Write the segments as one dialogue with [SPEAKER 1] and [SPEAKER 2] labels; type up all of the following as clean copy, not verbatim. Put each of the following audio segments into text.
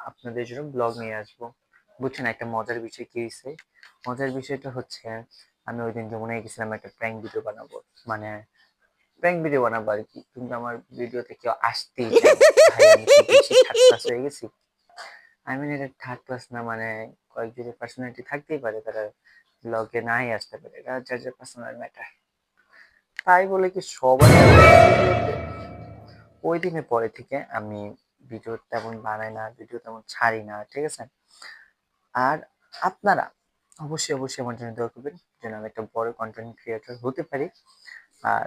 [SPEAKER 1] আপনাদের জন্য ব্লগ নিয়ে আসবো। বুঝছেন একটা মজার বিষয় কি হইছে? মজার বিষয়টা হচ্ছে আমি ঐদিন যমুনায় গেছিলাম একটা প্র্যাঙ্ক ভিডিও বানাবো। মানে প্র্যাঙ্ক ভিডিও বানাবো আরকি। কিন্তু আমার ভিডিওতে কেউ আসতেই চায় না। ভাই আমি কি বেশি থার্ড ক্লাস হয়ে গেছি? এটা থার্ড ক্লাস না, মানে কয়েকজনের পার্সোনালিটি থাকতেই পারে, তারা ব্লগে নাই আসতে পারে। এটা যার যার পার্সোনাল ম্যাটার। তাই বলে কি সবাই ভিডিওতে? ওই দিনের পরে থেকে আমি ভিডিও তেমন বানাই না, ভিডিও তেমন ছাড়ি না, ঠিক আছে? আর আপনারা অবশ্যই আমার জন্য দোয়া করবেন যেন আমি একটা বড় কন্টেন্ট ক্রিয়েটর হতে পারি। আর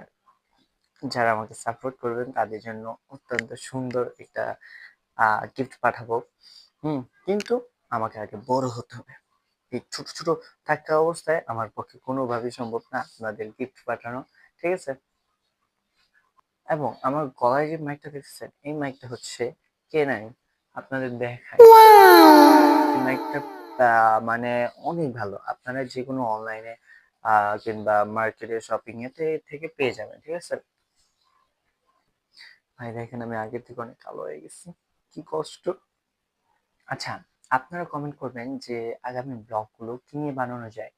[SPEAKER 1] যারা আমাকে সাপোর্ট করবেন তাদের জন্য অত্যন্ত সুন্দর একটা গিফট পাঠাবো। কিন্তু আমাকে আগে বড় হতে হবে। এই ছোট ছোট থাকা অবস্থায় আমার পক্ষে কোনোভাবেই সম্ভব না আপনাদের গিফট পাঠানো, ঠিক আছে? এবং আমার গলায় যে মাইকটা দেখতেছেন, এই মাইকটা হচ্ছে K9। আপনাদের দেখাই এই মাইকটা মানে অনেক ভালো। আপনারা যেকোনো অনলাইনে কিংবা মার্কেটে শপিং এতে থেকে পেয়ে যাবেন, ঠিক আছে? ভাই দেখেন আমি আগের থেকে অনেক কালো হয়ে গেছি, কি কষ্ট। আচ্ছা, আপনারা কমেন্ট করবেন যে আগামী ব্লগগুলো কি নিয়ে বানানো যায়।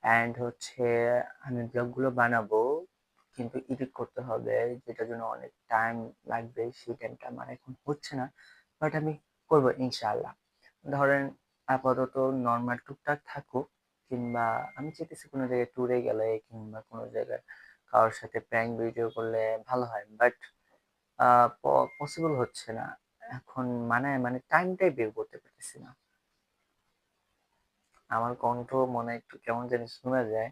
[SPEAKER 1] অ্যান্ড হচ্ছে আমি ব্লগগুলো বানাবো, কিন্তু এডিট করতে হবে, যেটার জন্য অনেক টাইম লাগবে। সেই টাইমটা আমার এখন হচ্ছে না, বাট আমি করবো ইনশাআল্লাহ। ধরেন আপাতত নর্মাল টুকটাক থাকুক, কিংবা আমি চাইতেছি কোনো জায়গায় ট্যুরে গেলে কিংবা কোনো জায়গায় কারোর সাথে প্র্যাঙ্ক ভিডিও করলে ভালো হয়, বাট পসিবল হচ্ছে না এখন। মানে টাইমটাই বের করতে পারতেছি না। আমার কণ্ঠ মনে হয় একটু কেমন জানি শোনা যায়।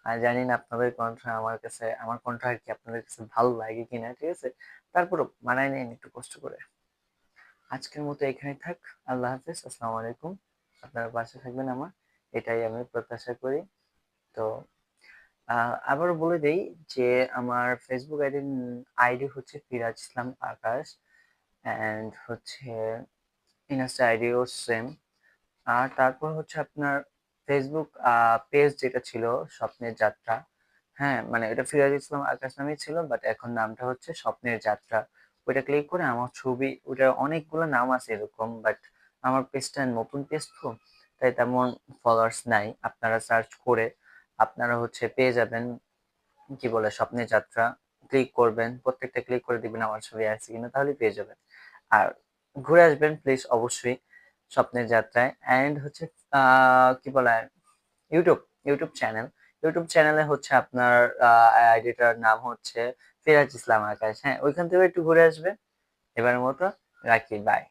[SPEAKER 1] আর জানি না আপনাদের কণ্ঠ আমার কণ্ঠ আর কি আপনাদের কাছে ভালো লাগে কিনা, ঠিক আছে? তারপরও মানায় নিন একটু কষ্ট করে। আজকের মতো এখানেই থাক। আল্লাহ হাফেজ, আসসালামু আলাইকুম। আপনারা পাশে থাকবেন আমার, এটাই আমি প্রত্যাশা করি। তো আবারও বলে দেই যে আমার ফেসবুক আইডি হচ্ছে ফিরাজ ইসলাম আকাশ, অ্যান্ড হচ্ছে ইনস্টা আইডিও সেম। আর তারপর হচ্ছে আপনার ফেসবুক পেজ যেটা ছিল স্বপ্নের যাত্রা, হ্যাঁ মানে এটা ফিরাজ ইসলাম আকাশ নামেই ছিল, বাট এখন নামটা হচ্ছে স্বপ্নের যাত্রা। ওইটা ক্লিক করে আমার ছবি, ওটা অনেকগুলো নাম আছে এরকম, বাট আমার পেজটা নতুন পেজ তো, তাই তেমন ফলোয়ার্স নাই। আপনারা সার্চ করে আপনারা হচ্ছে পেয়ে যাবেন, কি বলে, স্বপ্নের যাত্রা। ক্লিক করবেন, প্রত্যেকটা ক্লিক করে দিবেন আমার ছবি আছে কিনা, তাহলে পেয়ে যাবেন। আর ঘুরে আসবেন প্লিজ অবশ্যই স্বপ্নের যাত্রায়। অ্যান্ড হচ্ছে কি বলে, ইউটিউব ইউটিউব চ্যানেলে হচ্ছে আপনার আইডিটার নাম হচ্ছে ফিরাজ ইসলাম আকাশ। হ্যাঁ, ওইখান থেকে একটু ঘুরে আসবেন। এবারের মতো রাখি, বাই।